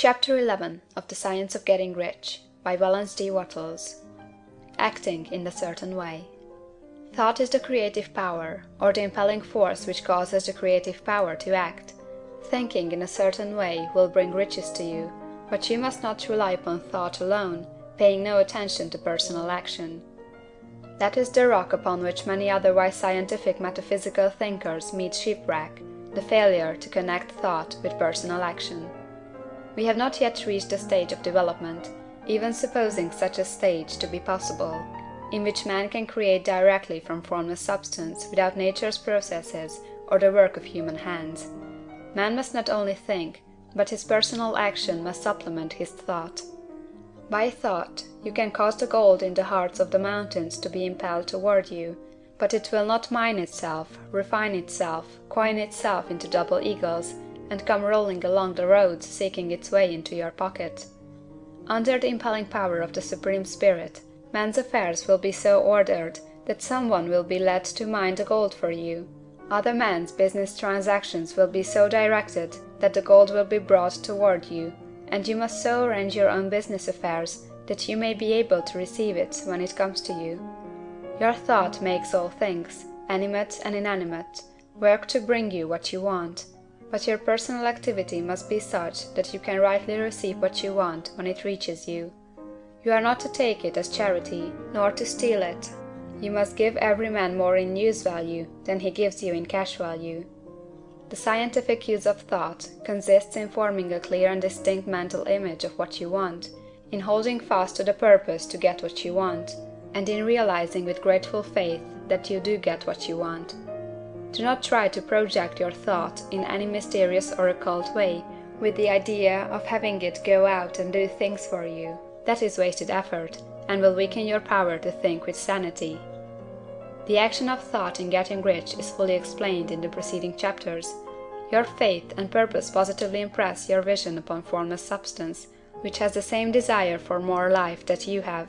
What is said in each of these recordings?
Chapter 11 of The Science of Getting Rich by Wallace D. Wattles. Acting in a Certain Way. Thought is the creative power, or the impelling force which causes the creative power to act. Thinking in a certain way will bring riches to you, but you must not rely upon thought alone, paying no attention to personal action. That is the rock upon which many otherwise scientific metaphysical thinkers meet shipwreck, the failure to connect thought with personal action. We have not yet reached the stage of development, even supposing such a stage to be possible, in which man can create directly from formless substance without nature's processes or the work of human hands. Man must not only think, but his personal action must supplement his thought. By thought, you can cause the gold in the hearts of the mountains to be impelled toward you, but it will not mine itself, refine itself, coin itself into double eagles, and come rolling along the roads seeking its way into your pocket. Under the impelling power of the Supreme Spirit, man's affairs will be so ordered that someone will be led to mine the gold for you. Other men's business transactions will be so directed that the gold will be brought toward you, and you must so arrange your own business affairs that you may be able to receive it when it comes to you. Your thought makes all things, animate and inanimate, work to bring you what you want, but your personal activity must be such that you can rightly receive what you want when it reaches you. You are not to take it as charity, nor to steal it. You must give every man more in use value than he gives you in cash value. The scientific use of thought consists in forming a clear and distinct mental image of what you want, in holding fast to the purpose to get what you want, and in realizing with grateful faith that you do get what you want. Do not try to project your thought in any mysterious or occult way, with the idea of having it go out and do things for you. That is wasted effort, and will weaken your power to think with sanity. The action of thought in getting rich is fully explained in the preceding chapters. Your faith and purpose positively impress your vision upon formless substance, which has the same desire for more life that you have,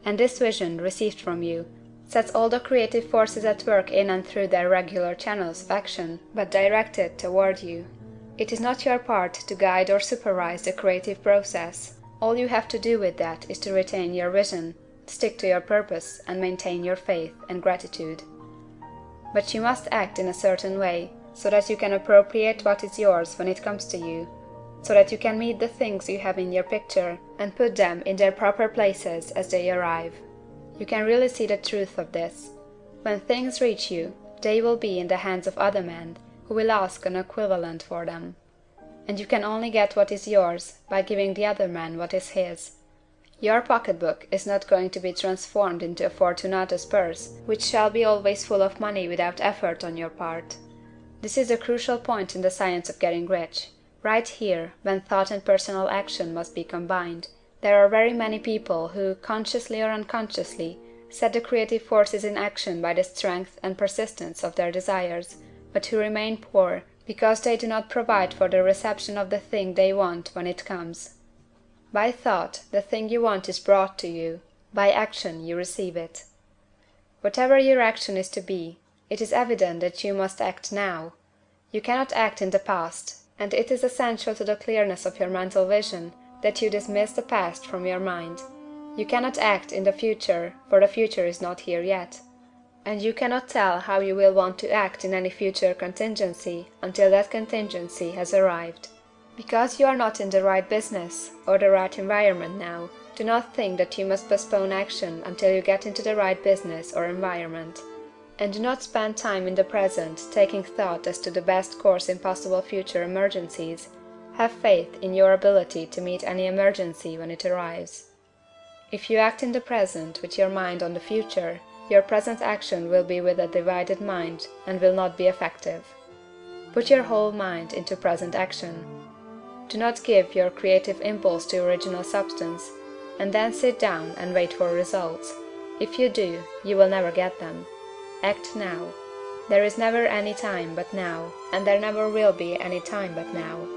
and this vision, received from you, sets all the creative forces at work in and through their regular channels of action, but directed toward you. It is not your part to guide or supervise the creative process. All you have to do with that is to retain your vision, stick to your purpose, and maintain your faith and gratitude. But you must act in a certain way, so that you can appropriate what is yours when it comes to you, so that you can meet the things you have in your picture, and put them in their proper places as they arrive. You can really see the truth of this. When things reach you, they will be in the hands of other men, who will ask an equivalent for them. And you can only get what is yours by giving the other man what is his. Your pocketbook is not going to be transformed into a Fortunatus purse, which shall be always full of money without effort on your part. This is a crucial point in the science of getting rich. Right here, when thought and personal action must be combined, there are very many people who, consciously or unconsciously, set the creative forces in action by the strength and persistence of their desires, but who remain poor because they do not provide for the reception of the thing they want when it comes. By thought, the thing you want is brought to you; by action you receive it. Whatever your action is to be, it is evident that you must act now. You cannot act in the past, and it is essential to the clearness of your mental vision that you dismiss the past from your mind. You cannot act in the future, for the future is not here yet. And you cannot tell how you will want to act in any future contingency until that contingency has arrived. Because you are not in the right business or the right environment now, do not think that you must postpone action until you get into the right business or environment. And do not spend time in the present taking thought as to the best course in possible future emergencies. Have faith in your ability to meet any emergency when it arrives. If you act in the present with your mind on the future, your present action will be with a divided mind and will not be effective. Put your whole mind into present action. Do not give your creative impulse to original substance, and then sit down and wait for results. If you do, you will never get them. Act now. There is never any time but now, and there never will be any time but now.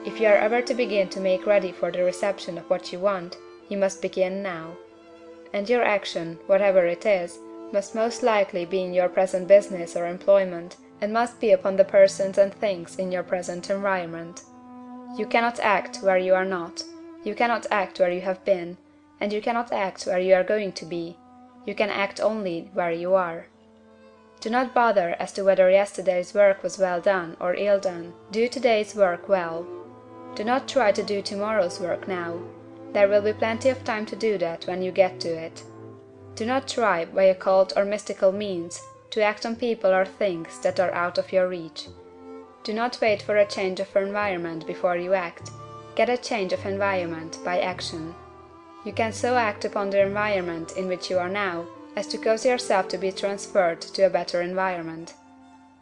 If you are ever to begin to make ready for the reception of what you want, you must begin now. And your action, whatever it is, must most likely be in your present business or employment, and must be upon the persons and things in your present environment. You cannot act where you are not. You cannot act where you have been, and you cannot act where you are going to be. You can act only where you are. Do not bother as to whether yesterday's work was well done or ill done. Do today's work well. Do not try to do tomorrow's work now. There will be plenty of time to do that when you get to it. Do not try, by occult or mystical means, to act on people or things that are out of your reach. Do not wait for a change of environment before you act. Get a change of environment by action. You can so act upon the environment in which you are now as to cause yourself to be transferred to a better environment.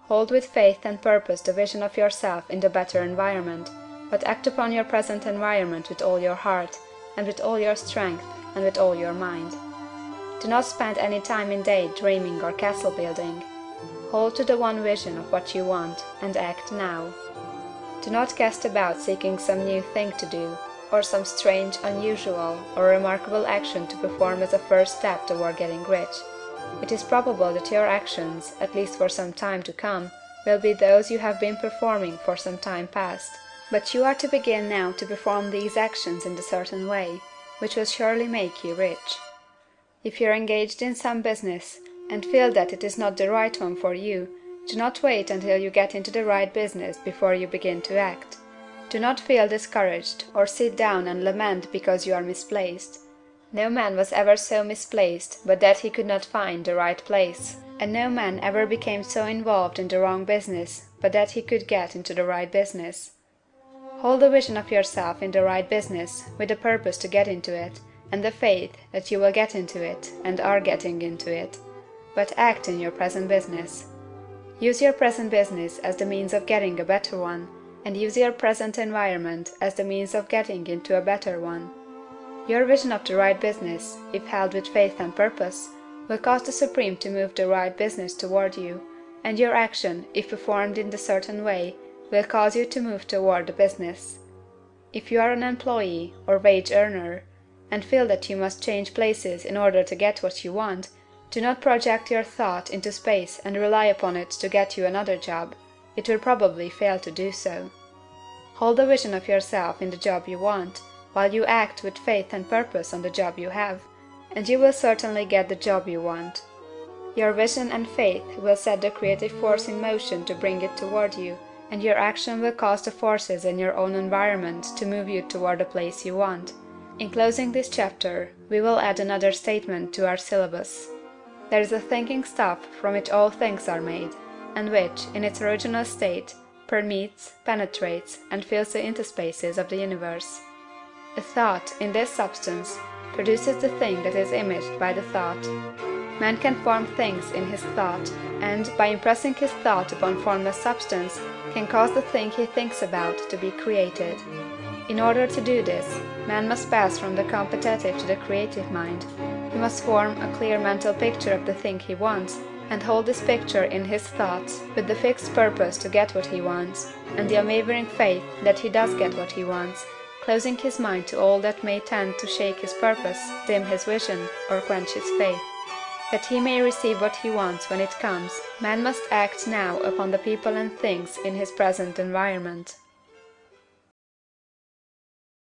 Hold with faith and purpose the vision of yourself in the better environment, but act upon your present environment with all your heart, and with all your strength, and with all your mind. Do not spend any time in day dreaming or castle building. Hold to the one vision of what you want, and act now. Do not cast about seeking some new thing to do, or some strange, unusual, or remarkable action to perform as a first step toward getting rich. It is probable that your actions, at least for some time to come, will be those you have been performing for some time past. But you are to begin now to perform these actions in a certain way, which will surely make you rich. If you are engaged in some business, and feel that it is not the right one for you, do not wait until you get into the right business before you begin to act. Do not feel discouraged, or sit down and lament because you are misplaced. No man was ever so misplaced but that he could not find the right place, and no man ever became so involved in the wrong business but that he could get into the right business. Hold the vision of yourself in the right business, with the purpose to get into it, and the faith that you will get into it, and are getting into it. But act in your present business. Use your present business as the means of getting a better one, and use your present environment as the means of getting into a better one. Your vision of the right business, if held with faith and purpose, will cause the Supreme to move the right business toward you, and your action, if performed in the certain way, will cause you to move toward the business. If you are an employee or wage earner, and feel that you must change places in order to get what you want, do not project your thought into space and rely upon it to get you another job. It will probably fail to do so. Hold the vision of yourself in the job you want, while you act with faith and purpose on the job you have, and you will certainly get the job you want. Your vision and faith will set the creative force in motion to bring it toward you, and your action will cause the forces in your own environment to move you toward the place you want. In closing this chapter, we will add another statement to our syllabus. There is a thinking stuff from which all things are made, and which, in its original state, permeates, penetrates, and fills the interspaces of the universe. A thought, in this substance, produces the thing that is imaged by the thought. Man can form things in his thought, and, by impressing his thought upon formless substance, can cause the thing he thinks about to be created. In order to do this, man must pass from the competitive to the creative mind. He must form a clear mental picture of the thing he wants, and hold this picture in his thoughts, with the fixed purpose to get what he wants, and the unwavering faith that he does get what he wants, closing his mind to all that may tend to shake his purpose, dim his vision, or quench his faith. That he may receive what he wants when it comes, man must act now upon the people and things in his present environment.